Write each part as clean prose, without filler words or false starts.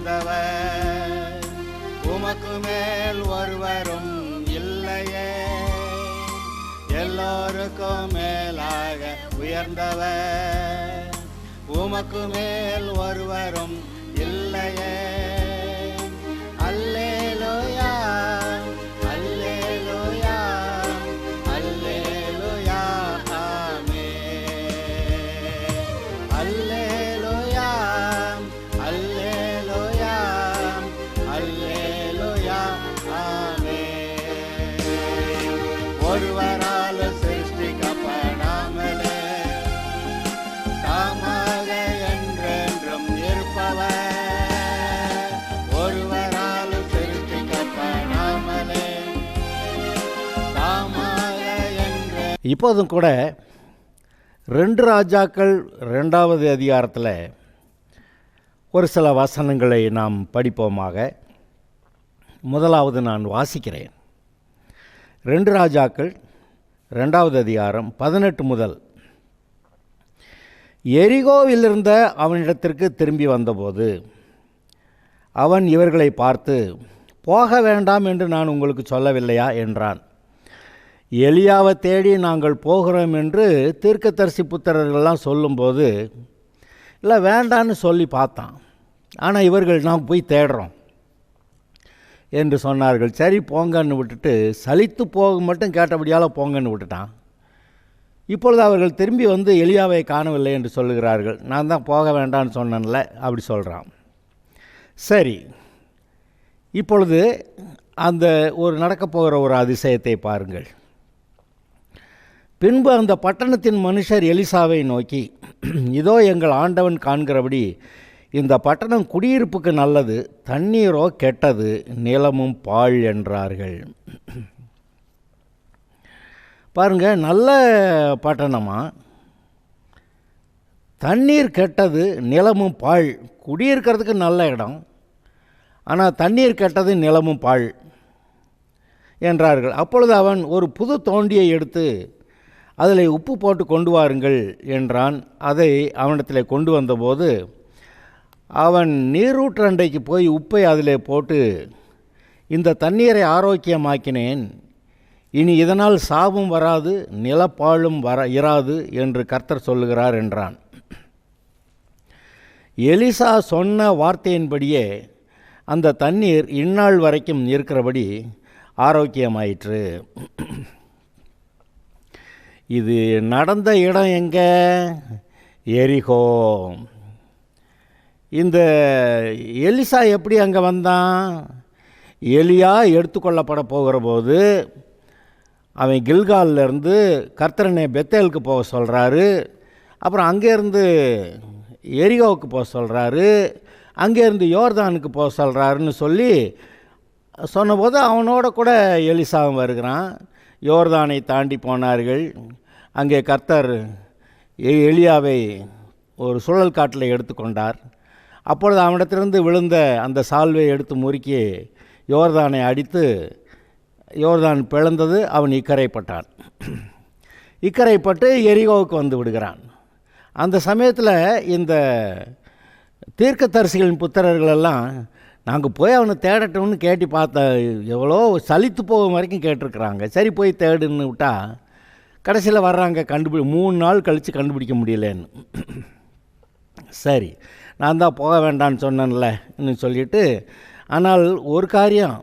உயர்ந்தவர், உமக்கு மேல் ஒருவரும் இல்லையே. எல்லோருக்கும் மேலாக உயர்ந்தவர், உமக்கு மேல் ஒருவரும் இல்லையே. அல்லேலூயா அல்லேலூயா அல்லேலூயா ஆமென். அல்லேலூயா அல்லேலூயா அல்லேலூயா ஆமென். ஒருவரால் சிருஷ்டிக்கப்படாமலே தாமாக என்றென்றும் இருப்பவர், ஒருவரால் சிருஷ்டிக்கப்படாமலே தாமாக என்ற. இப்போதும் கூட 2 ராஜாக்கள் 2வது அதிகாரத்தில் ஒரு சில வசனங்களை நாம் படிப்போமாக. முதலாவது நான் வாசிக்கிறேன். 2 ராஜாக்கள் 2வது அதிகாரம் 18 முதல். எரிகோவிலிருந்த அவனிடத்திற்கு திரும்பி வந்தபோது அவன் இவர்களை பார்த்து, போக வேண்டாம் என்று நான் உங்களுக்கு சொல்லவில்லையா என்றான். எலியாவை தேடி நாங்கள் போகிறோம் என்று தீர்க்கதரிசி புத்திரர்கள்லாம் சொல்லும்போது, இல்லை வேண்டான்னு சொல்லி பார்த்தான். ஆனால் இவர்கள் நாம் போய் தேடுறோம் என்று சொன்னார்கள். சரி போங்கன்னு விட்டுட்டு, சலித்து போக மட்டும் கேட்டபடியால் போங்கன்னு விட்டுட்டான். இப்பொழுது அவர்கள் திரும்பி வந்து எலியாவை காணவில்லை என்று சொல்லுகிறார்கள். நான் தான் போக வேண்டான்னு சொன்னேன்ல, அப்படி சொல்கிறான். சரி, இப்பொழுது அந்த ஒரு நடக்கப் போகிற ஒரு அதிசயத்தை பாருங்கள். பின்பு அந்த பட்டணத்தின் மனுஷர் எலிசாவை நோக்கி, இதோ எங்கள் ஆண்டவன் காண்கிறபடி இந்த பட்டணம் குடியிருப்புக்கு நல்லது, தண்ணீரோ கெட்டது, நிலமும் பாழ் என்றார்கள். பாருங்க, நல்ல பட்டணமா, தண்ணீர் கெட்டது, நிலமும் பாழ். குடியிருக்கிறதுக்கு நல்ல இடம், ஆனால் தண்ணீர் கெட்டது, நிலமும் பாழ் என்றார்கள். அப்பொழுது அவன் ஒரு புது தோண்டியை எடுத்து அதில் உப்பு போட்டு கொண்டு வாருங்கள் என்றான். அதை அவனிடத்தில் கொண்டு வந்தபோது அவன் நீரூற்றண்டைக்கு போய் உப்பை அதில் போட்டு, இந்த தண்ணீரை ஆரோக்கியமாக்கினேன், இனி இதனால் சாவும் வராது, நிலப்பாழும் இராது என்று கர்த்தர் சொல்லுகிறார் என்றான். எலிசா சொன்ன வார்த்தையின்படியே அந்த தண்ணீர் இந்நாள் வரைக்கும் இருக்கிறபடி ஆரோக்கியமாயிற்று. இது நடந்த இடம் எங்கே? எரிகோ. இந்த எலிசா எப்படி அங்கே வந்தான்? எலியா எடுத்துக்கொள்ளப்பட போகிற போது அவன் கில்காலிலேருந்து கர்த்தரனை பெத்தேலுக்கு போக சொல்கிறாரு. அப்புறம் அங்கேருந்து எரிகோவுக்கு போக சொல்கிறாரு, அங்கேருந்து யோர்தானுக்கு போக சொல்கிறாருன்னு சொன்னபோது அவனோட கூட எலிசாவும் வருகிறான். யோர்தானை தாண்டி போனார்கள். அங்கே கர்த்தர் எலியாவை ஒரு சுழல் காட்டில் எடுத்துக்கொண்டார். அப்பொழுது அவனிடத்திலிருந்து விழுந்த அந்த சால்வையை எடுத்து முறுக்கி யோர்தானை அடித்து யோர்தான் பிளந்தது. அவன் இக்கரைப்பட்டான். இக்கரைப்பட்டு எரிகோவுக்கு வந்து விடுகிறான். அந்த சமயத்தில் இந்த தீர்க்கதரிசிகளின் புத்திரர்களெல்லாம் நாங்கள் போய் அவனை தேடட்டோம்னு கேட்டு பார்த்தா எவ்வளோ சலித்து போகும் வரைக்கும் கேட்டிருக்கிறாங்க. சரி போய் தேடுன்னு விட்டால் கடைசியில் வர்றாங்க, 3 நாள் கழித்து கண்டுபிடிக்க முடியலன்னு. சரி, நான் தான் போக வேண்டான்னு சொன்னேன்லன்னு சொல்லிவிட்டு, ஆனால் ஒரு காரியம்,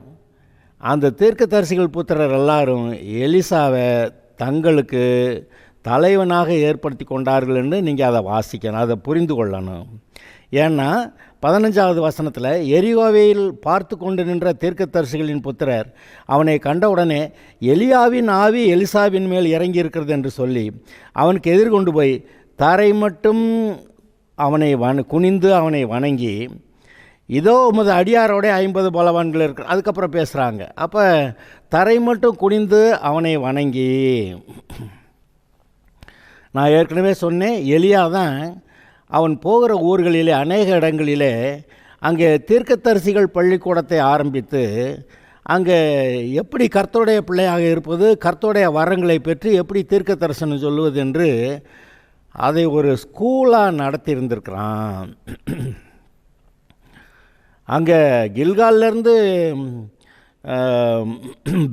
அந்த தீர்க்கதரிசிகள் புத்திரர் எல்லாரும் எலிசாவை தங்களுக்கு தலைவனாக ஏற்படுத்தி கொண்டார்கள் என்று நீங்கள் அதை வாசிக்கணும், அதை புரிந்து கொள்ளணும். ஏன்னா 15வது வசனத்தில் எரிகோவில் பார்த்து கொண்டு நின்ற தீர்க்கதரிசிகளின் புத்திரர் அவனை கண்டவுடனே எலியாவின் ஆவி எலிசாவின் மேல் இறங்கி இருக்கிறது என்று சொல்லி அவனுக்கு எதிர்கொண்டு போய் தரை மட்டும் அவனை குனிந்து அவனை வணங்கி, இதோ உமது அடியாரோட 50 பலவான்கள் இருக்கு. அதுக்கப்புறம் பேசுகிறாங்க. அப்போ தரை மட்டும் குனிந்து அவனை வணங்கி, நான் ஏற்கனவே சொன்னேன், எலியா தான் அவன் போகிற ஊர்களிலே அநேக இடங்களிலே அங்கே தீர்க்கதரிசிகள் பள்ளிக்கூடத்தை ஆரம்பித்து அங்கே எப்படி கர்த்தருடைய பிள்ளையாக இருப்பது, கர்த்தருடைய வரங்களை பெற்று எப்படி தீர்க்க தரிசனம் சொல்லுவது என்று அதை ஒரு ஸ்கூலாக நடத்தியிருந்திருக்கிறான். அங்கே கில்கால்லேருந்து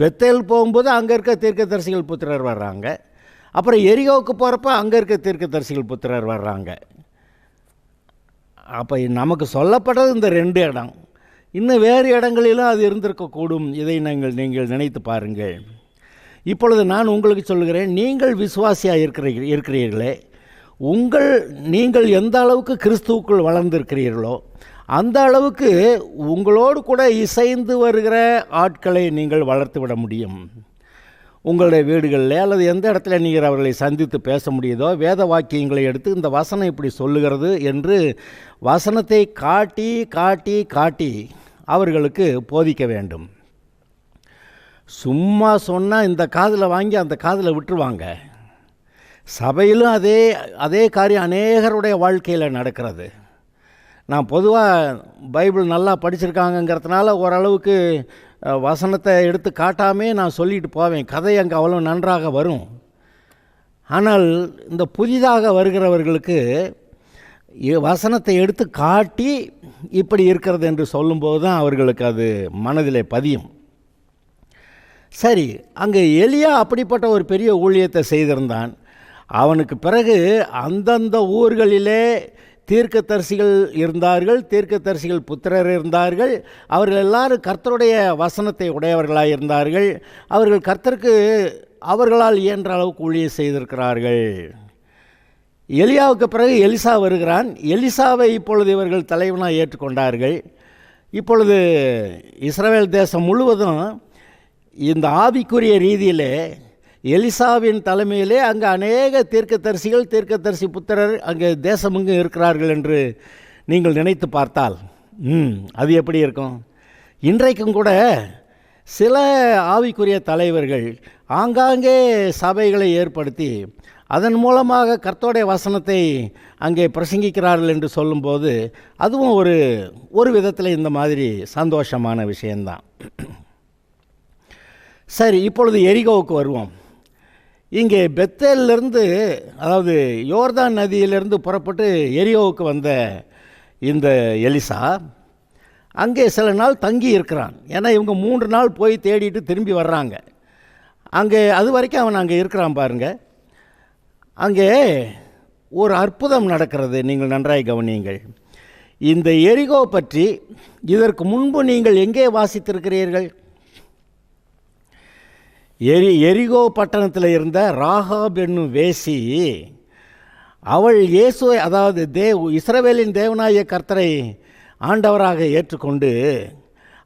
பெத்தேல் போகும்போது அங்கே இருக்க தீர்க்கதரிசிகள் புத்திரர் வர்றாங்க. அப்புறம் எரிகோவுக்கு போகிறப்ப அங்கே இருக்க தீர்க்கதரிசிகள் புத்திரர் வர்றாங்க. அப்போ நமக்கு சொல்லப்படுறது இந்த 2 இடம். இன்னும் வேறு இடங்களிலும் அது இருந்திருக்கக்கூடும். இதை நீங்கள் நினைத்து பாருங்கள். இப்பொழுது நான் உங்களுக்கு சொல்கிறேன், நீங்கள் விசுவாசியாக இருக்கிறீர்களே, நீங்கள் எந்த அளவுக்கு கிறிஸ்துவுக்குள் வளர்ந்திருக்கிறீர்களோ அந்த அளவுக்கு உங்களோடு கூட இசைந்து வருகிற ஆட்களை நீங்கள் வளர்த்து விட முடியும். உங்களுடைய வீடுகளில் அல்லது எந்த இடத்துல நீங்கள் அவர்களை சந்தித்து பேச முடியுதோ, வேத வாக்கியங்களை எடுத்து இந்த வசனம் இப்படி சொல்லுகிறது என்று வசனத்தை காட்டி காட்டி காட்டி அவர்களுக்கு போதிக்க வேண்டும். சும்மா சொன்னால் இந்த காதில் வாங்கி அந்த காதில் விட்டுருவாங்க. சபையிலும் அதே காரியம் அநேகருடைய வாழ்க்கையில் நடக்கிறது. நான் பொதுவாக பைபிள் நல்லா படிச்சிருக்காங்கங்கிறதுனால ஓரளவுக்கு வசனத்தை எடுத்து காட்டாமே நான் சொல்லிட்டு போவேன். கதை அங்கே அவ்வளோ நன்றாக வரும். ஆனால் இந்த புதிதாக வருகிறவர்களுக்கு வசனத்தை எடுத்து காட்டி இப்படி இருக்கிறது என்று சொல்லும்போது தான் அவர்களுக்கு அது மனதிலே பதியும். சரி, அங்கே எலியா அப்படிப்பட்ட ஒரு பெரிய ஊழியத்தை செய்திருந்தான். அவனுக்கு பிறகு அந்தந்த ஊர்களிலே தீர்க்கதரிசிகள் இருந்தார்கள், தீர்க்கதரிசிகள் புத்திரர் இருந்தார்கள். அவர்கள் எல்லாரும் கர்த்தருடைய வசனத்தை உடையவர்களாக இருந்தார்கள். அவர்கள் கர்த்தருக்கு அவர்களால் இயன்ற அளவுக்கு ஊழியம் செய்திருக்கிறார்கள். எலியாவுக்கு பிறகு எலிசா வருகிறான். எலிசாவை இப்பொழுது இவர்கள் தலைவனாக ஏற்றுக்கொண்டார்கள். இப்பொழுது இஸ்ரவேல் தேசம் முழுவதும் இந்த ஆவிக்குரிய ரீதியிலே எலிசாவின் தலைமையிலே அங்கே அநேக தீர்க்கதரிசிகள், தீர்க்கதரிசி புத்திரர் அங்கே தேசமெங்கும் இருக்கிறார்கள் என்று நீங்கள் நினைத்து பார்த்தால் அது எப்படி இருக்கும்? இன்றைக்கும் கூட சில ஆவிக்குரிய தலைவர்கள் ஆங்காங்கே சபைகளை ஏற்படுத்தி அதன் மூலமாக கர்த்தருடைய வசனத்தை அங்கே பிரசங்கிக்கிறார்கள் என்று சொல்லும்போது அதுவும் ஒரு விதத்தில் இந்த மாதிரி சந்தோஷமான விஷயந்தான். சரி, இப்பொழுது எரிகோவுக்கு வருவோம். இங்கே பெத்தேலிருந்து, அதாவது யோர்தான் நதியிலிருந்து புறப்பட்டு எரிகோவுக்கு வந்த இந்த எலிசா அங்கே சில நாள் தங்கி இருக்கிறான். ஏன்னா இவங்க 3 நாள் போய் தேடிட்டு திரும்பி வர்றாங்க. அங்கே அது வரைக்கும் அவன் அங்கே இருக்கிறான் பாருங்கள். அங்கே ஒரு அற்புதம் நடக்கிறது. நீங்கள் நன்றாய் கவனியுங்கள். இந்த எரிகோ பற்றி இதற்கு முன்பு நீங்கள் எங்கே வாசித்திருக்கிறீர்கள்? எரிகோ பட்டணத்தில் இருந்த ராகாப் என்னும் வேசி, அவள் இயேசுவை, அதாவது இஸ்ரவேலின் தேவனாகிய கர்த்தரை ஆண்டவராக ஏற்றுக்கொண்டு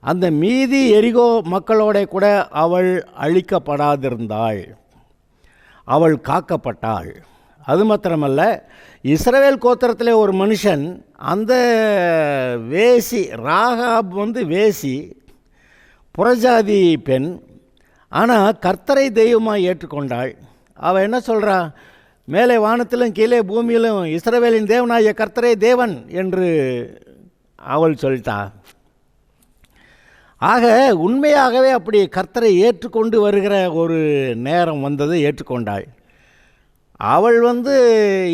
அந்த மீதி எரிகோ மக்களோட கூட அவள் அழிக்கப்படாதிருந்தாள், அவள் காக்கப்பட்டாள். அது மாத்திரமல்ல, இஸ்ரவேல் கோத்திரத்தில் ஒரு மனுஷன், அந்த வேசி ராகாப் வேசி, புறஜாதி பெண், ஆனால் கர்த்தரை தெய்வமாக ஏற்றுக்கொண்டாள். அவள் என்ன சொல்கிறா? மேலே வானத்திலும் கீழே பூமியிலும் இஸ்ரவேலின் தேவனாகிய கர்த்தரே தேவன் என்று அவள் சொல்லிட்டா. ஆக உண்மையாகவே அப்படி கர்த்தரை ஏற்றுக்கொண்டு வருகிற ஒரு நேரம் வந்தது, ஏற்றுக்கொண்டாள். அவள்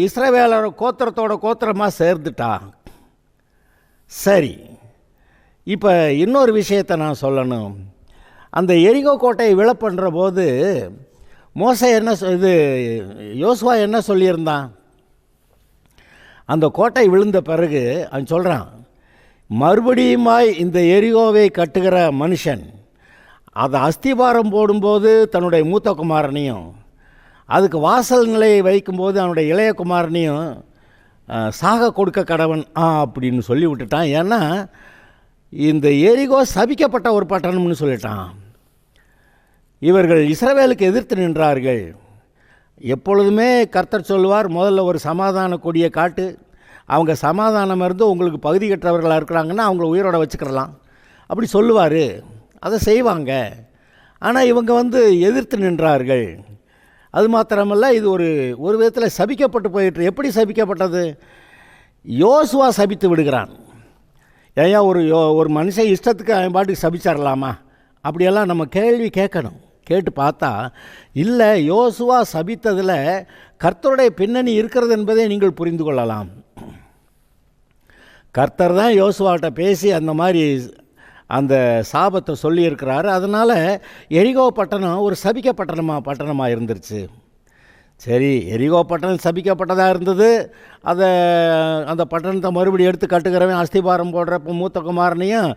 இஸ்ரவேலர் கோத்திரத்தோட கோத்திரமாக சேர்ந்துட்டா. சரி, இப்போ இன்னொரு விஷயத்தை நான் சொல்லணும். அந்த எரிகோ கோட்டையை விழப்பண்ணுற போது யோசுவா என்ன சொல்லியிருந்தான்? அந்த கோட்டை விழுந்த பிறகு அவன் சொல்கிறான், மறுபடியுமாய் இந்த எரிகோவை கட்டுகிற மனுஷன் அதை அஸ்திபாரம் போடும்போது தன்னுடைய மூத்த குமாரனையும், அதுக்கு வாசல் நிலையை வைக்கும்போது அவனுடைய இளைய குமாரனையும் சாக கொடுக்க கடவன் அப்படின்னு சொல்லி விட்டுட்டான். ஏன்னா இந்த எரிகோ சபிக்கப்பட்ட ஒரு பட்டணம்னு சொல்லிட்டான். இவர்கள் இஸ்ரவேலுக்கு எதிர்த்து நின்றார்கள். எப்பொழுதுமே கர்த்தர் சொல்லுவார், முதல்ல ஒரு சமாதான கொடியை காட்டு, அவங்க சமாதானம் இருந்து உங்களுக்கு பகுதி கற்றவர்களாக இருக்கிறாங்கன்னா அவங்கள உயிரோட வச்சுக்கிறலாம் அப்படி சொல்லுவார். அதை செய்வாங்க. ஆனால் இவங்க எதிர்த்து நின்றார்கள். அது மாத்திரமல்ல, இது ஒரு விதத்தில் சபிக்கப்பட்டு போயிட்டு. எப்படி சபிக்கப்பட்டது? யோசுவா சபித்து விடுகிறான். ஏன் ஒரு மனுஷன் இஷ்டத்துக்கு அவன் பாட்டுக்கு சபிச்சிடலாமா? அப்படியெல்லாம் நம்ம கேள்வி கேட்கணும். கேட்டு பார்த்தா இல்லை, யோசுவா சபித்ததில் கர்த்தருடைய பின்னணி இருக்கிறது என்பதை நீங்கள் புரிந்து கொள்ளலாம். கர்த்தர் தான் யோசுவாட்ட பேசி அந்த மாதிரி அந்த சாபத்தை சொல்லியிருக்கிறாரு. அதனால் எரிகோ பட்டணம் ஒரு பட்டணமாக இருந்துருச்சு. சரி, எரிகோ பட்டணம் சபிக்கப்பட்டதாக இருந்தது. அந்த பட்டணத்தை மறுபடியும் எடுத்து கட்டுக்கிறவன் அஸ்திபாரம் போடுறப்போ மூத்த குமாரனையும்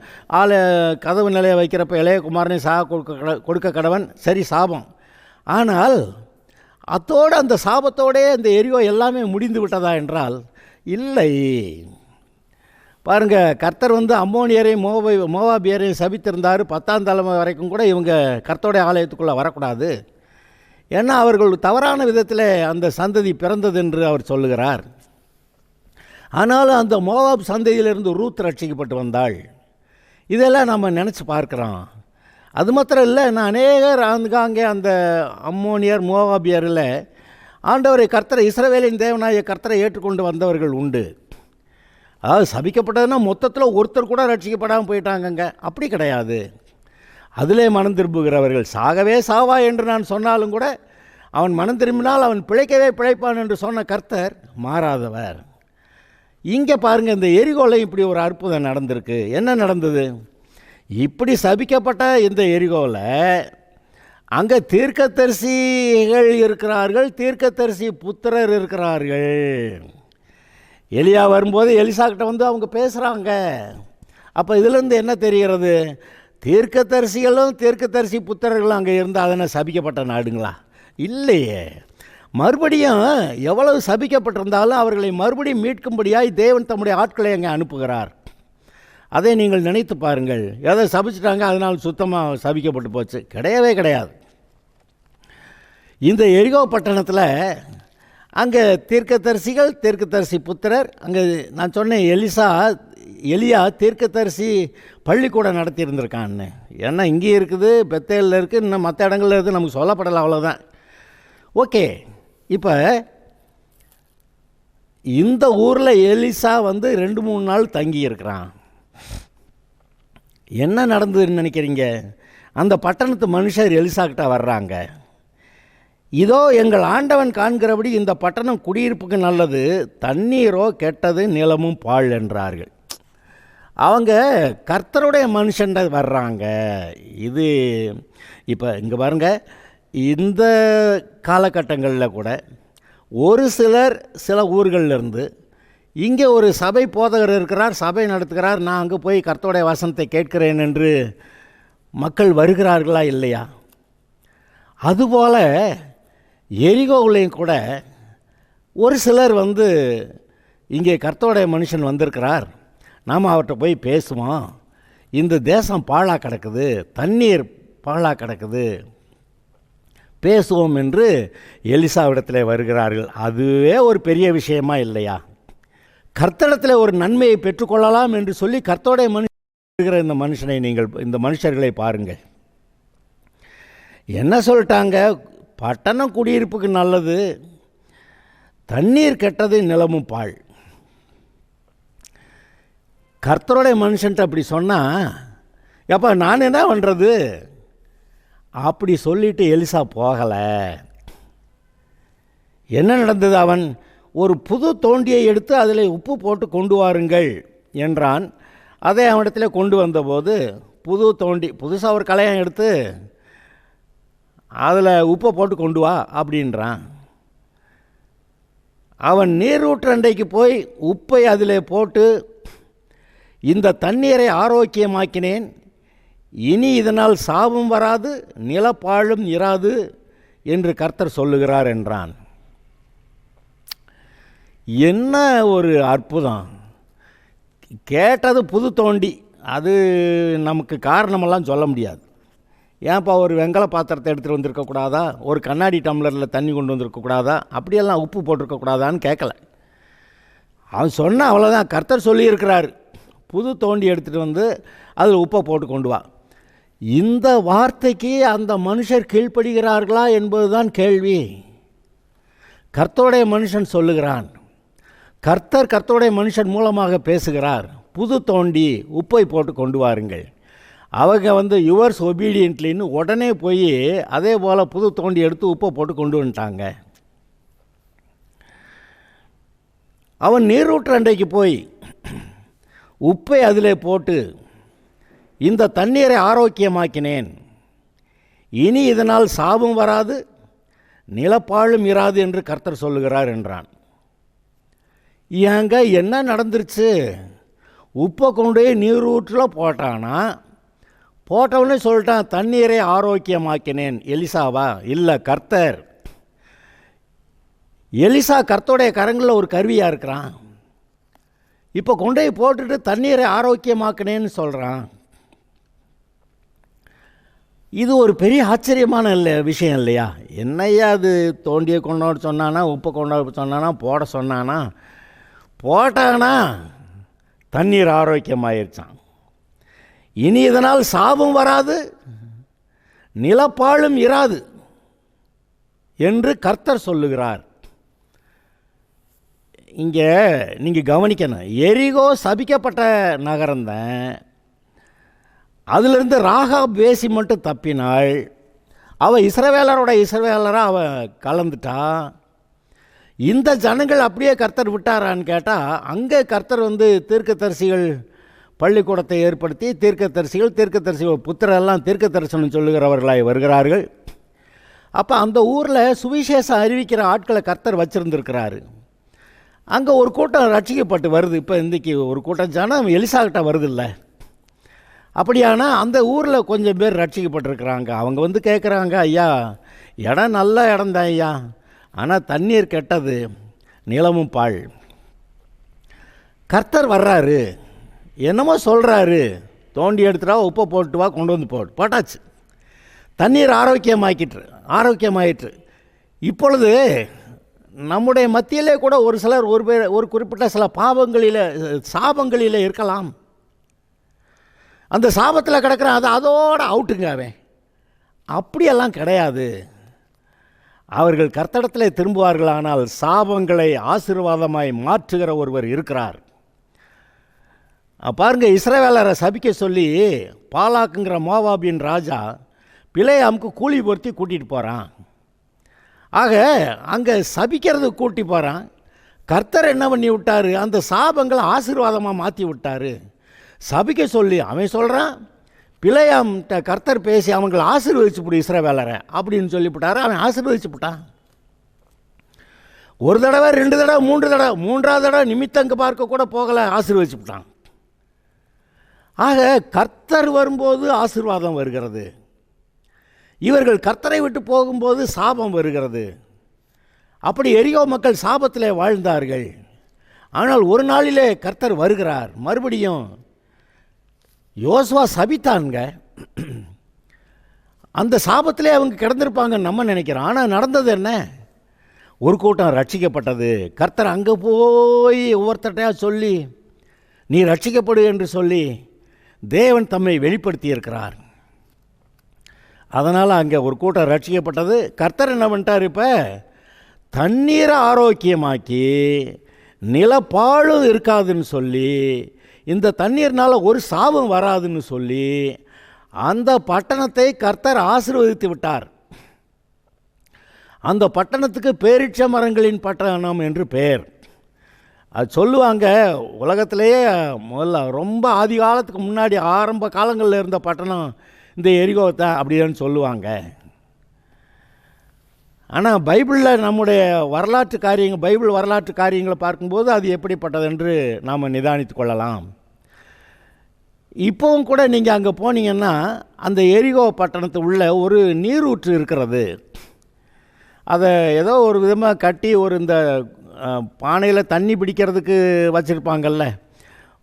கதவு நிலையை வைக்கிறப்ப இளைய குமாரனையும் கொடுக்க கடவன். சரி, சாபம். ஆனால் அத்தோடு அந்த சாபத்தோடே அந்த எரிகோ எல்லாமே முடிந்து விட்டதா என்றால் இல்லை. பாருங்கள், கர்த்தர் அம்மோனியரையும் மோவாபியரையும் சபித்திருந்தார். 10ஆம் தலைமுறை வரைக்கும் கூட இவங்க கர்த்தருடைய ஆலயத்துக்குள்ளே வரக்கூடாது. ஏன்னா அவர்கள் தவறான விதத்தில் அந்த சந்ததி பிறந்தது என்று அவர் சொல்லுகிறார். ஆனாலும் அந்த மோவாப் சந்ததியிலிருந்து ரூத் ரட்சிக்கப்பட்டு வந்தாள். இதெல்லாம் நம்ம நினச்சி பார்க்குறோம். அது மாத்திரம் இல்லை, நான் அநேகர் அங்கே அந்த அம்மோனியர் மோவாபியரில் ஆண்டவரை கர்த்தரை இஸ்ரவேலின் தேவனாய கர்த்தரை ஏற்றுக்கொண்டு வந்தவர்கள் உண்டு. அதாவது சபிக்கப்பட்டதுன்னா மொத்தத்தில் ஒருத்தர் கூட ரட்சிக்கப்படாமல் போயிட்டாங்கங்க. அப்படி கிடையாது. அதிலே மனம் திரும்புகிறவர்கள் சாகவே சாவா என்று நான் சொன்னாலும் கூட அவன் மனம் திரும்பினால் அவன் பிழைக்கவே பிழைப்பான் என்று சொன்ன கர்த்தர் மாறாதவர். இங்கே பாருங்கள், இந்த எரிகோவில் இப்படி ஒரு அற்புதம் நடந்திருக்கு. என்ன நடந்தது? இப்படி சபிக்கப்பட்ட இந்த எரிகோவில் அங்கே தீர்க்கதரிசிகள் இருக்கிறார்கள், தீர்க்கதரிசி புத்திரர் இருக்கிறார்கள். எலியா வரும்போது எலிசாக்கிட்ட அவங்க பேசுகிறாங்க. அப்போ இதிலேருந்து என்ன தெரிகிறது? தீர்க்கதரிசிகளும் தீர்க்கதரிசி புத்திரர்களும் அங்கே இருந்தால் அதனை சபிக்கப்பட்ட நாடுங்களா? இல்லையே. மறுபடியும் எவ்வளவு சபிக்கப்பட்டிருந்தாலும் அவர்களை மறுபடியும் மீட்கும்படியாய் தேவன் தம்முடைய ஆட்களை அங்கே அனுப்புகிறார். அதை நீங்கள் நினைத்து பாருங்கள். எதை சபிச்சிட்டாங்க அதனால் சுத்தமாக சபிக்கப்பட்டு போச்சு? கிடையவே கிடையாது. இந்த எரிகோ பட்டணத்தில் அங்கே தீர்க்கதரிசிகள், தீர்க்கதரிசி புத்திரர். அங்கே நான் சொன்னேன் எலியா தீர்க்கதரிசி பள்ளிக்கூடம் நடத்தியிருந்திருக்கான்னு. ஏன்னா இங்கே இருக்குது, பெத்தேலில் இருக்குது, இன்னும் மற்ற இடங்களில் இருக்குது, நமக்கு சொல்லப்படலை, அவ்வளோதான். ஓகே, இப்போ இந்த ஊரில் எலிசா 2-3 நாள் தங்கி இருக்கிறான். என்ன நடந்ததுன்னு நினைக்கிறீங்க? அந்த பட்டணத்து மனுஷர் எலிசா கிட்ட வர்றாங்க. இதோ எங்கள் ஆண்டவன் காண்கிறபடி இந்த பட்டணம் குடியிருப்புக்கு நல்லது, தண்ணீரோ கெட்டது, நிலமும் பாழ் என்றார்கள். அவங்க கர்த்தருடைய மனுஷன் வர்றாங்க. இது இப்போ இங்கே பாருங்கள், இந்த காலகட்டங்களில் கூட ஒரு சிலர் சில ஊர்களிலிருந்து இங்கே ஒரு சபை போதகர் இருக்கிறார், சபை நடத்துகிறார், நான் அங்கே போய் கர்த்தருடைய வசனத்தை கேட்கிறேன் என்று மக்கள் வருகிறார்களா இல்லையா? அதுபோல் எரிகோவிலையும் கூட ஒரு சிலர் இங்கே கர்த்தருடைய மனுஷன் வந்திருக்கிறார், நாம் அவர்கிட்ட போய் பேசுவோம், இந்த தேசம் பாழாக கிடக்குது, தண்ணீர் பாழாக கிடக்குது, பேசுவோம் என்று எலிசாவிடத்தில் வருகிறார்கள். அதுவே ஒரு பெரிய விஷயமா இல்லையா? கர்த்தரிடத்தில் ஒரு நன்மையை பெற்றுக்கொள்ளலாம் என்று சொல்லி கர்த்தருடைய மனுஷன் இந்த மனுஷர்களை பாருங்கள். என்ன சொல்லிட்டாங்க? பட்டணம் குடியிருப்புக்கு நல்லது, தண்ணீர் கெட்டது, நிலமும் பாழ். கர்த்தருடைய மனுஷன்ட்டு அப்படி சொன்னால் எப்போ நான் என்ன பண்ணுறது? அப்படி சொல்லிட்டு எலிசா போகலை. என்ன நடந்தது? அவன் ஒரு புது தோண்டியை எடுத்து அதில் உப்பு போட்டு கொண்டு வாருங்கள் என்றான். அதை அவனிடத்தில் கொண்டு வந்தபோது புது தோண்டி, புதுசாக ஒரு கலையம் எடுத்து அதில் உப்பை போட்டு கொண்டு வா அப்படின்றான். அவன் நீரூற்றண்டைக்கு போய் உப்பை அதில் போட்டு, இந்த தண்ணீரை ஆரோக்கியமாக்கினேன், இனி இதனால் சாவும் வராது, நிலப்பாழும் இராது என்று கர்த்தர் சொல்லுகிறார் என்றான். என்ன ஒரு அற்புதம்! கேட்டது புது தோண்டி, அது நமக்கு காரணமெல்லாம் சொல்ல முடியாது. ஏன்ப்பா ஒரு வெங்கல பாத்திரத்தை எடுத்துகிட்டு வந்திருக்கக்கூடாதா, ஒரு கண்ணாடி டம்ளரில் தண்ணி கொண்டு வந்திருக்கக்கூடாதா, அப்படியெல்லாம் உப்பு போட்டிருக்கக்கூடாதான்னு கேட்கலை. அவன் சொன்ன அவ்வளோதான். கர்த்தர் சொல்லியிருக்கிறார், புது தோண்டி எடுத்துகிட்டு அதில் உப்பை போட்டு கொண்டு வா. இந்த வார்த்தைக்கு அந்த மனுஷர் கீழ்ப்படுகிறார்களா என்பதுதான் கேள்வி. கர்த்தருடைய மனுஷன் சொல்லுகிறான், கர்த்தருடைய மனுஷன் மூலமாக பேசுகிறார், புது தோண்டி உப்பை போட்டு கொண்டு வாருங்கள். அவங்க யுவர்ஸ் ஒபீடியன்ட்லின்னு உடனே போய் அதே போல் புது தோண்டி எடுத்து உப்பை போட்டு கொண்டு வந்துட்டாங்க. அவன் நீரூற்றண்டைக்கு போய் உப்பை அதிலே போட்டு இந்த தண்ணீரை ஆரோக்கியமாக்கினேன், இனி இதனால் சாபம் வராது, நிலப்பாழும் இராது என்று கர்த்தர் சொல்லுகிறார் என்றான். ஏங்க என்ன நடந்துருச்சு? உப்பை கொண்டு நீரூற்றில் போட்டானா, போட்டவுடனே சொல்லிட்டான் தண்ணீரை ஆரோக்கியமாக்கினேன். எலிசாவா? இல்லை, கர்த்தர். எலிசா கர்த்தருடைய கரங்களில் ஒரு கருவியாக இருக்கிறான். இப்போ கொண்டு போட்டுட்டு தண்ணீரை ஆரோக்கியமாக்கினேன்னு சொல்கிறான். இது ஒரு பெரிய ஆச்சரியமான விஷயம் இல்லையா? என்னையா அது, தோண்டியை கொண்டாட சொன்னானா, உப்பை கொண்டாட சொன்னானா, போட சொன்னானா, போட்டானா தண்ணீர் ஆரோக்கியமாயிருச்சான். இனி இதனால் சாபம் வராது, நிலப்பாழும் இராது என்று கர்த்தர் சொல்லுகிறார். இங்கே நீங்கள் கவனிக்கணும், எரிகோ சபிக்கப்பட்ட நகரம்தான். அதிலிருந்து ராகாப் வேசி மட்டும் தப்பினாள். அவள் இஸ்ரவேலராக அவள் கலந்துட்டா. இந்த ஜனங்கள் அப்படியே கர்த்தர் விட்டாரான்னு கேட்டால், அங்கே கர்த்தர் தீர்க்கதரிசிகள் பள்ளிக்கூடத்தை ஏற்படுத்தி தீர்க்கதரிசிகள் புத்திரெல்லாம் தீர்க்க தரிசனம் சொல்லுகிறவர்களாய் வருகிறார்கள். அப்போ அந்த ஊரில் சுவிசேஷம் அறிவிக்கிற ஆட்களை கர்த்தர் வச்சுருந்துருக்கிறாரு. அங்கே ஒரு கூட்டம் ரட்சிக்கப்பட்டு வருது. இப்போ இன்றைக்கி ஒரு கூட்டம் ஜனம் எலிசாக்கிட்ட வருது இல்லை. அப்படியானா அந்த ஊரில் கொஞ்சம் பேர் ரட்சிக்கப்பட்டிருக்கிறாங்க. அவங்க கேட்குறாங்க, ஐயா இடம் நல்ல இடம் தான் ஐயா, ஆனால் தண்ணீர் கெட்டது, நிலமும் பாழ். கர்த்தர் வர்றாரு, என்னமோ சொல்கிறாரு, தோண்டி எடுத்துட்டா உப்பை போட்டு வா, கொண்டு போட்டாச்சு, தண்ணீர் ஆரோக்கியமாயிற்று. இப்பொழுது நம்முடைய மத்தியிலே கூட ஒரு சிலர் ஒரு குறிப்பிட்ட சில சாபங்களில் இருக்கலாம். அந்த சாபத்தில் கிடக்கிற அதோடு அவுட்டுங்க. அவன் அப்படியெல்லாம் கிடையாது. அவர்கள் கர்த்தரிடத்தில் திரும்புவார்களானால் சாபங்களை ஆசீர்வாதமாய் மாற்றுகிற ஒருவர் இருக்கிறார். பாருங்க, இஸ்ரவேலரை சபிக்க சொல்லி பாலாக்குங்கிற மோவாபின் ராஜா பிலேயாமுக்கு கூலி பொருத்தி கூட்டிகிட்டு போகிறான். ஆக அங்கே சபிக்கிறது கூட்டி போகிறான். கர்த்தர் என்ன பண்ணி விட்டார்? அந்த சாபங்களை ஆசீர்வாதமாக மாற்றி விட்டார். சபிக்க சொல்லி அவன் சொல்கிறான், பிலேயாம்கிட்ட கர்த்தர் பேசி அவங்களை ஆசீர்வதிச்சுப்படு இஸ்ரவேலரை அப்படின்னு சொல்லிவிட்டார். அவன் ஆசீர்வதிச்சுப்பட்டான். ஒரு தடவை, 2 தடவை, 3 தடவை, 3ஆவது தடவை நிமித்தங்க பார்க்க கூட போகலை, ஆசீர்வதிச்சுப்பட்டான். ஆக கர்த்தர் வரும்போது ஆசீர்வாதம் வருகிறது, இவர்கள் கர்த்தரை விட்டு போகும்போது சாபம் வருகிறது. அப்படி எரிகோ மக்கள் சாபத்திலே வாழ்ந்தார்கள். ஆனால் ஒரு நாளிலே கர்த்தர் வருகிறார். மறுபடியும் யோசுவா சபித்தாங்க. அந்த சாபத்திலே அவங்க கிடந்திருப்பாங்கன்னு நம்ம நினைக்கிறோம். ஆனால் நடந்தது என்ன? ஒரு கூட்டம் ரட்சிக்கப்பட்டது. கர்த்தர் அங்கே போய் ஒவ்வொருத்தட்டையாக சொல்லி நீ ரட்சிக்கப்படு என்று சொல்லி தேவன் தம்மை வெளிப்படுத்தி இருக்கிறார். அதனால் அங்கே ஒரு கூட்டம் ரட்சிக்கப்பட்டது. கர்த்தர் என்ன பண்ணிட்டார்? இப்போ தண்ணீரை ஆரோக்கியமாக்கி நிலப்பாழும் இருக்காதுன்னு சொல்லி, இந்த தண்ணீர்னால் ஒரு சாபம் வராதுன்னு சொல்லி அந்த பட்டணத்தை கர்த்தர் ஆசீர்வதித்து விட்டார். அந்த பட்டணத்துக்கு பேரிட்ச மரங்களின் பட்டணம் என்று பெயர். அது சொல்லுவாங்க, உலகத்திலேயே முதல்ல ரொம்ப ஆதி காலத்துக்கு முன்னாடி ஆரம்ப காலங்களில் இருந்த பட்டணம் இந்த எரிகோ தான் அப்படின்னு சொல்லுவாங்க. ஆனால் பைபிளில் நம்முடைய பைபிள் வரலாற்று காரியங்களை பார்க்கும்போது அது எப்படிப்பட்டது என்று நாம் நிதானித்து கொள்ளலாம். இப்போவும் கூட நீங்கள் அங்கே போனீங்கன்னா அந்த எரிகோ பட்டணத்து உள்ள ஒரு நீரூற்று இருக்கிறது. அதை ஏதோ ஒரு விதமாக கட்டி ஒரு இந்த பானையில் தண்ணி பிடிக்கிறதுக்கு வச்சுருப்பாங்கல்ல,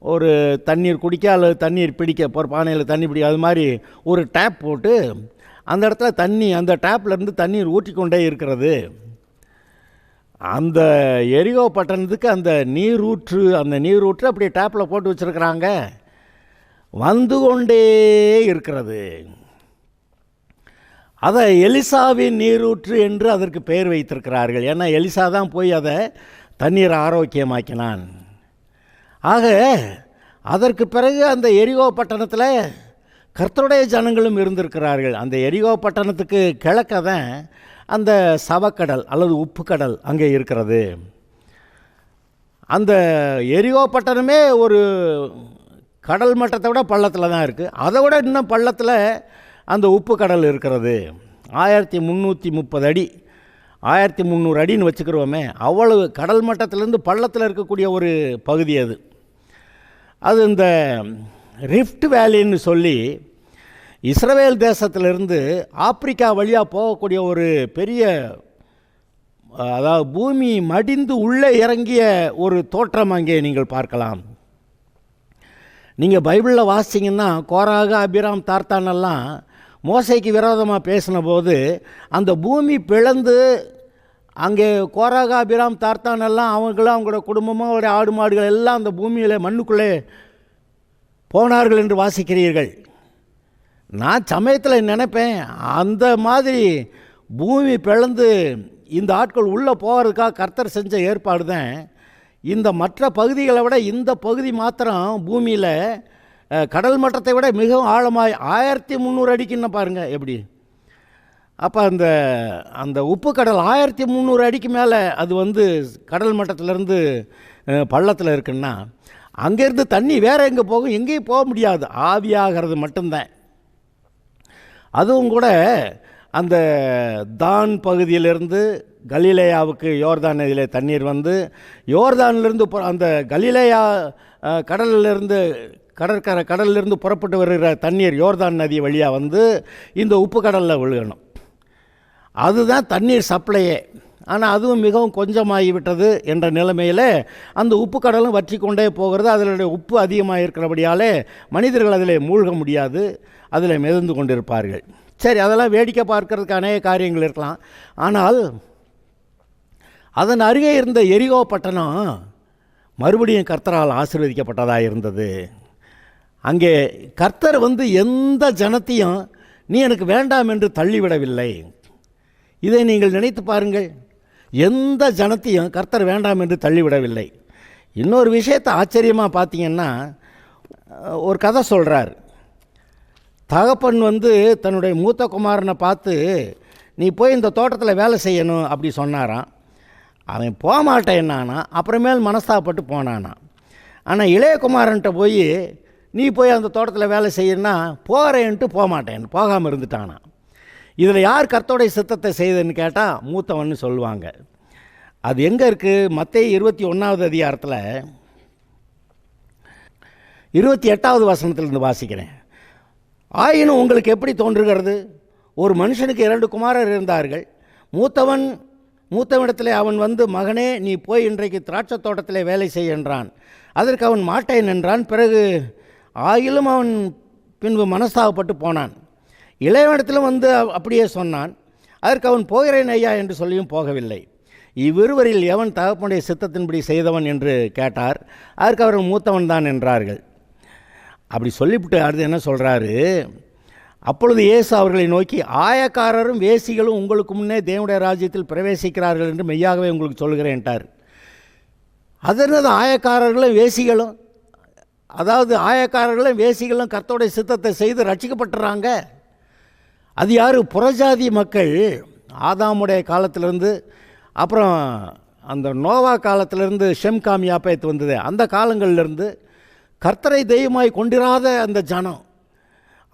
ஒரு தண்ணீர் குடிக்க அல்லது தண்ணீர் பிடிக்க ஒரு பானையில் தண்ணி பிடிக்க, அது மாதிரி ஒரு டேப் போட்டு அந்த இடத்துல அந்த டேப்லேருந்து தண்ணீர் ஊற்றிக்கொண்டே இருக்கிறது. அந்த எரிகோ பட்டணத்துக்கு அந்த நீரூற்று அப்படி டேப்பில் போட்டு வச்சுருக்கிறாங்க, வந்து கொண்டே இருக்கிறது. அதை எலிசாவின் நீரூற்று என்று அதற்கு பெயர் வைத்திருக்கிறார்கள். ஏன்னா எலிசா தான் போய் அதை தண்ணீரை ஆரோக்கியமாக்கினான். ஆக அதற்கு பிறகு அந்த எரிகோ பட்டணத்தில் கர்த்தருடைய ஜனங்களும் இருந்திருக்கிறார்கள். அந்த எரிகோ பட்டணத்துக்கு கிழக்க தான் அந்த சவக்கடல் அல்லது உப்பு கடல் அங்கே இருக்கிறது. அந்த எரிகோ பட்டணமே ஒரு கடல் மட்டத்தை விட பள்ளத்தில் தான் இருக்குது. அதை விட இன்னும் பள்ளத்தில் அந்த உப்பு கடல் இருக்கிறது. 1330 அடி, 1300 அடின்னு வச்சுக்கிறோமே, அவ்வளவு கடல் மட்டத்திலேருந்து பள்ளத்தில் இருக்கக்கூடிய ஒரு பகுதி அது. அது இந்த ரிஃப்ட் வேலின்னு சொல்லி இஸ்ரவேல் தேசத்திலிருந்து ஆப்பிரிக்கா வழியாக போகக்கூடிய ஒரு பெரிய, அதாவது பூமி மடிந்து உள்ளே இறங்கிய ஒரு தோற்றம் அங்கே நீங்கள் பார்க்கலாம். நீங்கள் பைபிளில் வாசிங்கன்னா கோராக, அபிராம், தார்த்தானெல்லாம் மோசைக்கு விரோதமாக பேசின போது அந்த பூமி பிளந்து அங்கே கோராக, அபிராம், தார்த்தானெல்லாம் அவங்களும் அவங்களோட குடும்பமும் அவருடைய ஆடு மாடுகள் எல்லாம் அந்த பூமியில் மண்ணுக்குள்ளே போனார்கள் என்று வாசிக்கிறீர்கள். நான் சமயத்தில் நினைப்பேன், அந்த மாதிரி பூமி பிளந்து இந்த ஆட்கள் உள்ளே போகிறதுக்காக கர்த்தர் செஞ்ச ஏற்பாடு தான். இந்த மற்ற பகுதிகளை விட இந்த பகுதி மாத்திரம் பூமியில் கடல் மட்டத்தை விட மிகவும் ஆழமாய் 1300 அடிக்குன்னு பாருங்கள் எப்படி. அப்போ அந்த உப்பு கடல் 1300 அடிக்கு மேலே அது வந்து கடல் மட்டத்திலேருந்து பள்ளத்தில் இருக்குன்னா, அங்கேருந்து தண்ணி வேறு எங்கே போகும்? எங்கேயும் போக முடியாது, ஆவியாகிறது மட்டும்தான். அதுவும் கூட அந்த தான் பகுதியிலிருந்து கலிலேயாவுக்கு யோர்தான் நதியிலே தண்ணீர் வந்து, யோர்தானிலிருந்து அந்த கலிலேயா கடலிலிருந்து கடலிலிருந்து புறப்பட்டு வருகிற தண்ணீர் யோர்தான் நதி வழியாக வந்து இந்த உப்பு கடலில் விழுகணும். அதுதான் தண்ணீர் சப்ளையே. ஆனால் அதுவும் மிகவும் கொஞ்சமாகிவிட்டது என்ற நிலைமையில் அந்த உப்பு கடலும் வற்றி கொண்டே போகிறது. அதனுடைய உப்பு அதிகமாக இருக்கிறபடியாலே மனிதர்கள் அதில் மூழ்க முடியாது, அதில் மிதந்து கொண்டிருப்பார்கள். சரி, அதெல்லாம் வேடிக்கை பார்க்கறதுக்கு அநேக காரியங்கள் இருக்கலாம். ஆனால் அதன் அருகே இருந்த எரிகோ பட்டணம் மறுபடியும் கர்த்தரால் ஆசீர்வதிக்கப்பட்டதாக இருந்தது. அங்கே கர்த்தர் வந்து எந்த ஜனத்தையும் நீ எனக்கு வேண்டாம் என்று தள்ளிவிடவில்லை. இதை நீங்கள் நினைத்து பாருங்கள். எந்த ஜனத்தையும் கர்த்தர் வேண்டாம் என்று தள்ளிவிடவில்லை. இன்னொரு விஷயத்தை ஆச்சரியமாக பார்த்தீங்கன்னா, ஒரு கதை சொல்கிறார். தகப்பன் வந்து தன்னுடைய மூத்த குமாரனை பார்த்து, நீ போய் இந்த தோட்டத்தில் வேலை செய்யணும் அப்படி சொன்னாராம். அவன் போக மாட்டேன்னானா, அப்புறமேல் மனஸ்தாப்பட்டு போனானா. ஆனால் இளைய குமாரன்ட்ட போய் நீ போய் அந்த தோட்டத்தில் வேலை செய்யணுன்னா போகிறேன்ட்டு போக மாட்டேன், போகாமல் இருந்துட்டானா. இதில் யார் கர்த்தருடைய சித்தத்தை செய்ததுன்னு கேட்டால் மூத்தவன்னு சொல்லுவாங்க. அது எங்கே இருக்குது? மத்தேயு 21வது அதிகாரத்தில் 28வது வசனத்திலிருந்து வாசிக்கிறேன். ஆயினும் உங்களுக்கு எப்படி தோன்றுகிறது? ஒரு மனுஷனுக்கு 2 குமாரர் இருந்தார்கள். மூத்தவனிடத்தில் அவன் வந்து, மகனே நீ போய் இன்றைக்கு திராட்சை தோட்டத்தில் வேலை செய் என்றான். அதற்கு அவன் மாட்டேன் என்றான். பிறகு ஆயிலும் அவன் பின்பு மனஸ்தாபப்பட்டு போனான். இளையவனிடத்திலும் வந்து அப்படியே சொன்னான். அதற்கு அவன் போகிறேன் ஐயா என்று சொல்லியும் போகவில்லை. இவ்விருவரில் எவன் தகப்பனுடைய சித்தத்தின்படி செய்தவன் என்று கேட்டார். அதற்கு அவர் மூத்தவன் தான் என்றார்கள். அப்படி சொல்லிவிட்டு அடுத்து என்ன சொல்கிறாரு? அப்பொழுது இயேசு அவர்களை நோக்கி, ஆயக்காரரும் வேசிகளும் உங்களுக்கு முன்னே தேவனுடைய ராஜ்யத்தில் பிரவேசிக்கிறார்கள் என்று மெய்யாகவே உங்களுக்கு சொல்கிறேன்ட்டார். அது என்னது ஆயக்காரர்களும் வேசிகளும்? அதாவது ஆயக்காரர்களும் வேசிகளும் கர்த்தருடைய சித்தத்தை செய்து ரட்சிக்கப்பட்டுறாங்க. அது யார்? புறஜாதி மக்கள். ஆதாமுடைய காலத்திலிருந்து, அப்புறம் அந்த நோவா காலத்திலிருந்து ஷெம் காம் யாப்பேத் வந்தது, அந்த காலங்களிலிருந்து கர்த்தரை தெய்வமாய் கொண்டிராத அந்த ஜனம்,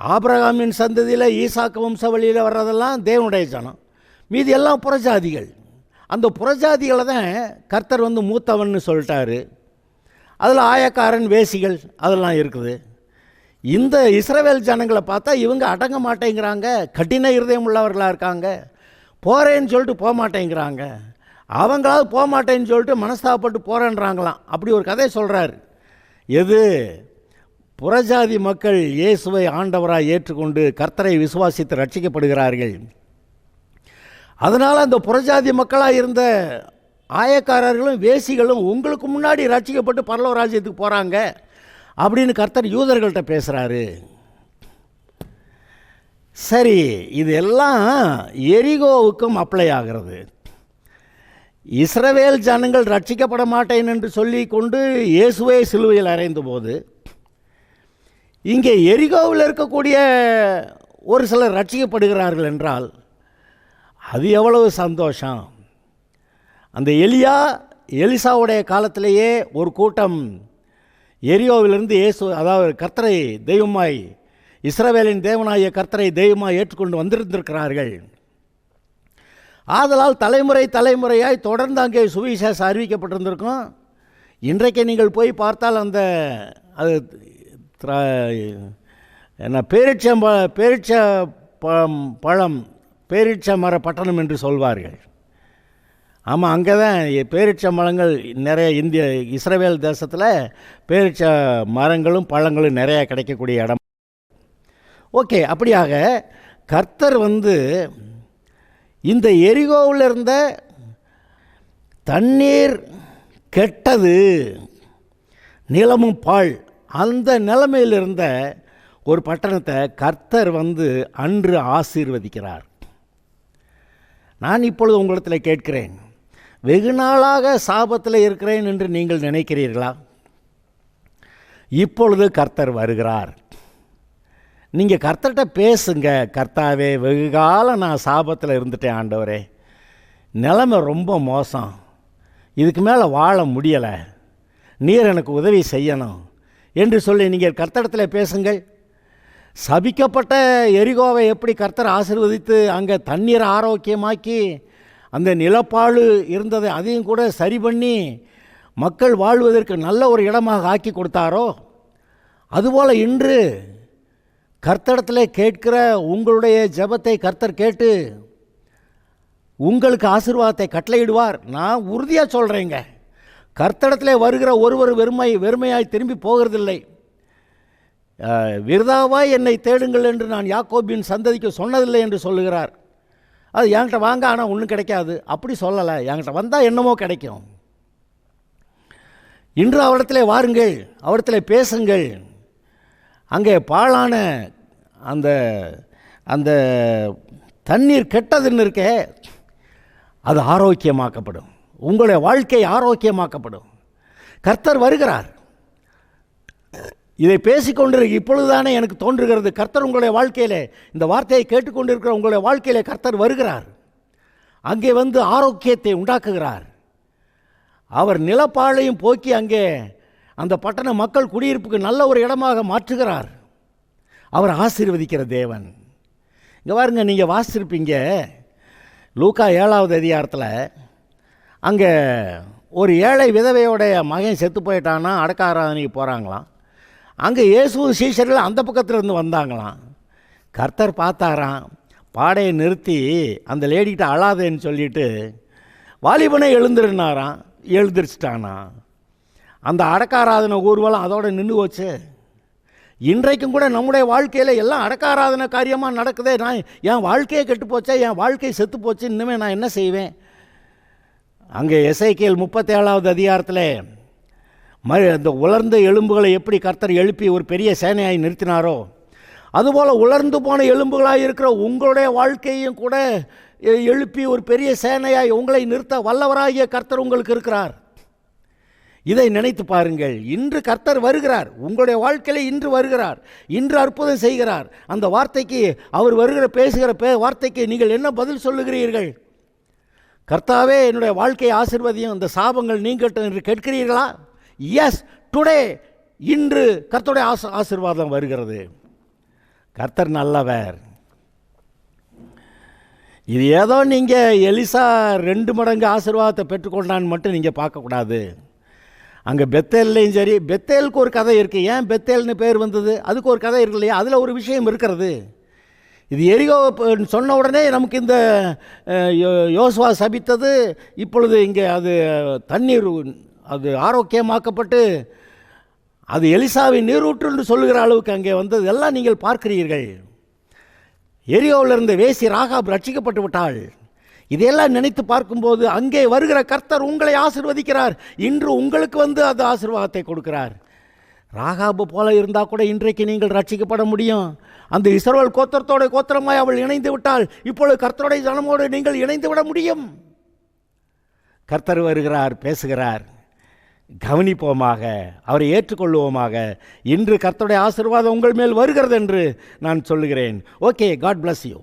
ஆபிரகாமின் சந்ததியில் ஈசாக்கு வம்சவழியில் வர்றதெல்லாம் தேவனுடைய ஜனம், மீதி எல்லாம் புறஜாதிகள். அந்த புறஜாதிகளை தான் கர்த்தர் வந்து மூத்தவன்னு சொல்லிட்டாரு. அதில் ஆயக்காரன், வேசிகள் அதெல்லாம் இருக்குது. இந்த இஸ்ரவேல் ஜனங்களை பார்த்தா இவங்க அடங்க மாட்டேங்கிறாங்க, கடின இருதயம் உள்ளவர்களாக இருக்காங்க. போகிறேன்னு சொல்லிட்டு போக மாட்டேங்கிறாங்க. அவங்களாவது போக மாட்டேன்னு சொல்லிட்டு மனஸ்தாபப்பட்டு போகிறேன்றாங்களாம். அப்படி ஒரு கதை சொல்கிறார். எது? புறஜாதி மக்கள் இயேசுவை ஆண்டவராக ஏற்றுக்கொண்டு கர்த்தரை விசுவாசித்து ரட்சிக்கப்படுகிறார்கள். அதனால் அந்த புறஜாதி மக்களாக இருந்த ஆயக்காரர்களும் வேசிகளும் உங்களுக்கு முன்னாடி ரட்சிக்கப்பட்டு பரலோக ராஜ்யத்துக்கு போகிறாங்க அப்படின்னு கர்த்தர் யூதர்கள்ட்ட பேசுகிறாரு. சரி, இது எல்லாம் எரிகோவுக்கும் அப்ளை ஆகிறது. இஸ்ரவேல் ஜனங்கள் ரட்சிக்கப்பட மாட்டேன் என்று சொல்லி கொண்டு இயேசுவே சிலுவையில் அறைந்த போது, இங்கே எரிகோவில் இருக்கக்கூடிய ஒரு சிலர் ரட்சிக்கப்படுகிறார்கள் என்றால் அது எவ்வளவு சந்தோஷம். அந்த எலிசாவுடைய காலத்திலேயே ஒரு கூட்டம் எரியோவிலிருந்து இயேசு, அதாவது கர்த்தரை தெய்வமாய், இஸ்ரவேலின் தேவனாகிய கர்த்தரை தெய்வமாய் ஏற்றுக்கொண்டு வந்திருந்திருக்கிறார்கள். ஆதலால் தலைமுறை தலைமுறையாய் தொடர்ந்து அங்கே சுவிசேஷம் அறிவிக்கப்பட்டிருந்திருக்கும். இன்றைக்கு நீங்கள் போய் பார்த்தால் அந்த அது என்ன பேரிச்ச பழம் பேரிச்ச மர பட்டணம் என்று சொல்வார்கள். ஆமாம், அங்கே தான் பேரிச்ச மரங்கள் நிறைய இஸ்ரவேல் தேசத்தில் பேரிச்ச மரங்களும் பழங்களும் நிறையா கிடைக்கக்கூடிய இடம். ஓகே, அப்படியாக கர்த்தர் இந்த எரிகோவில் இருந்த தண்ணீர் கெட்டது, நிலமும் பாழ், அந்த நிலைமையில் இருந்த ஒரு பட்டணத்தை கர்த்தர் அன்று ஆசீர்வதிக்கிறார். நான் இப்பொழுது உங்களிடத்தில் கேட்கிறேன், வெகு நாளாக சாபத்தில் இருக்கிறேன் என்று நீங்கள் நினைக்கிறீர்களா? இப்பொழுது கர்த்தர் வருகிறார். நீங்கள் கர்த்தர்கிட்ட பேசுங்க. கர்த்தாவே, வெகு காலம் நான் சாபத்தில் இருந்துட்டேன் ஆண்டவரே, நிலைமை ரொம்ப மோசம், இதுக்கு மேலே வாழ முடியலை, நீர் எனக்கு உதவி செய்யணும் என்று சொல்லி நீங்கள் கர்த்தரிடத்தில் பேசுங்கள். சபிக்கப்பட்ட எரிகோவை எப்படி கர்த்தர் ஆசீர்வதித்து அங்கே தண்ணீரை ஆரோக்கியமாக்கி அந்த நிலப்பாழு இருந்ததை அதையும் கூட சரி பண்ணி மக்கள் வாழ்வதற்கு நல்ல ஒரு இடமாக ஆக்கி கொடுத்தாரோ, அதுபோல் இன்று கர்த்தரிடத்தில் கேட்கிற உங்களுடைய ஜெபத்தை கர்த்தர் கேட்டு உங்களுக்கு ஆசீர்வாதத்தை கட்டளையிடுவார். நான் உறுதியாக சொல்கிறேங்க, கர்த்தரிடத்தில் வருகிற ஒருவர் வெறுமையாய் திரும்பி போகிறதில்லை. விருதாவாய் என்னை தேடுங்கள் என்று நான் யாக்கோபின் சந்ததிக்கு சொன்னதில்லை என்று சொல்லுகிறார். அது என்கிட்ட வாங்க, ஆனால் ஒன்றும் கிடைக்காது அப்படி சொல்லலை. என்கிட்ட வந்தால் என்னமோ கிடைக்கும். இன்று அவரிடத்தில் வாருங்கள், அவரிடத்தில் பேசுங்கள். அங்கே பாழான அந்த அந்த தண்ணீர் கெட்டதுன்னு இருக்கே, அது ஆரோக்கியமாக்கப்படும். உங்களுடைய வாழ்க்கை ஆரோக்கியமாக்கப்படும். கர்த்தர் வருகிறார். இதை பேசிக்கொண்டிருக்க இப்பொழுதுதானே எனக்கு தோன்றுகிறது, கர்த்தர் உங்களுடைய வாழ்க்கையில், இந்த வார்த்தையை கேட்டுக்கொண்டிருக்கிற உங்களுடைய வாழ்க்கையில் கர்த்தர் வருகிறார். அங்கே ஆரோக்கியத்தை உண்டாக்குகிறார். அவர் நிலப்பாழையும் போக்கி அங்கே அந்த பட்டண மக்கள் குடியிருப்புக்கு நல்ல ஒரு இடமாக மாற்றுகிறார். அவர் ஆசீர்வதிக்கிற தேவன். இங்கே பாருங்க, நீங்கள் வாசிச்சிருப்பீங்க லூக்கா 7வது அதிகாரத்தில், அங்கே ஒரு ஏழை விதவையோடைய மகன் செத்து போயிட்டான்னா அடக்க ஆராதனைக்கு போகிறாங்களாம். அங்கே இயேசு சீஷர்கள் அந்த பக்கத்தில் இருந்து வந்தாங்களாம். கர்த்தர் பார்த்தாராம், பாடையை நிறுத்தி அந்த லேடிக்கிட்ட அழாதேன்னு சொல்லிட்டு வாலிபனை எழுந்திருந்தாராம். எழுந்திரிச்சிட்டானா. அந்த அடக்காராதனை ஊர்வலம் அதோட நின்று போச்சு. இன்றைக்கும் கூட நம்முடைய வாழ்க்கையில் எல்லாம் அடக்காராதனை காரியமாக நடக்குதே. நான் என் வாழ்க்கையே கெட்டு போச்சே, என் வாழ்க்கை செத்து போச்சு, இன்னுமே நான் என்ன செய்வேன்? அங்கே எசேக்கியேல் 37வது அதிகாரத்தில் அந்த உலர்ந்த எலும்புகளை எப்படி கர்த்தர் எழுப்பி ஒரு பெரிய சேனையாய் நிறுத்தினாரோ, அதுபோல் உலர்ந்து போன எலும்புகளாக இருக்கிற உங்களுடைய வாழ்க்கையும் கூட எழுப்பி ஒரு பெரிய சேனையாய் உங்களை நிறுத்த வல்லவராகிய கர்த்தர் உங்களுக்கு இருக்கிறார். இதை நினைத்து பாருங்கள். இன்று கர்த்தர் வருகிறார், உங்களுடைய வாழ்க்கையில் இன்று வருகிறார், இன்று அற்புதம் செய்கிறார். அந்த வார்த்தைக்கு, அவர் பேசுகிற வார்த்தைக்கு நீங்கள் என்ன பதில் சொல்லுகிறீர்கள்? கர்த்தாவே, என்னுடைய வாழ்க்கையை ஆசீர்வதியும், அந்த சாபங்கள் நீங்கட்டும் என்று கேட்கிறீர்களா? எஸ், டுடே, இன்று கர்த்தருடைய ஆசீர்வாதம் வருகிறது. கர்த்தர் நல்லவர். இது ஏதோ நீங்கள் எலிசா 2 மடங்கு ஆசீர்வாதத்தை பெற்றுக்கொண்டான்னு மட்டும் நீங்கள் பார்க்கக்கூடாது. அங்கே பெத்தேல்லையும் சரி, பெத்தேலுக்கு ஒரு கதை இருக்குது. ஏன் பெத்தேல்னு பேர் வந்தது? அதுக்கு ஒரு கதை இருக்கு இல்லையா? அதில் ஒரு விஷயம் இருக்கிறது. இது எரிகோ சொன்ன உடனே நமக்கு இந்த யோசுவா சபித்தது, இப்பொழுது இங்கே அது தண்ணீர் அது ஆரோக்கியமாக்கப்பட்டு அது எலிசாவின் நீரூற்றுன்னு சொல்லுகிற அளவுக்கு அங்கே வந்தது எல்லாம் நீங்கள் பார்க்கிறீர்கள். எரியோவில் இருந்த வேசி ராகாப் ரட்சிக்கப்பட்டு விட்டாள். இதையெல்லாம் நினைத்து பார்க்கும்போது அங்கே வருகிற கர்த்தர் உங்களை ஆசீர்வதிக்கிறார். இன்று உங்களுக்கு அது ஆசீர்வாதத்தை கொடுக்கிறார். ராகாபு போல இருந்தால் கூட இன்றைக்கு நீங்கள் ரட்சிக்கப்பட முடியும். அந்த இஸ்ரவேல் கோத்திரத்தோட கோத்திரமாய் அவள் இணைந்து விட்டால் இப்பொழுது கர்த்தருடைய ஜனமோடு நீங்கள் இணைந்து விட முடியும். கர்த்தர் வருகிறார், பேசுகிறார். கவனிப்போமாக, அவரை ஏற்றுக்கொள்வோமாக. இன்று கர்த்தருடைய ஆசீர்வாதம் உங்கள் மேல் வருகிறது என்று நான் சொல்லுகிறேன். Okay, God bless you.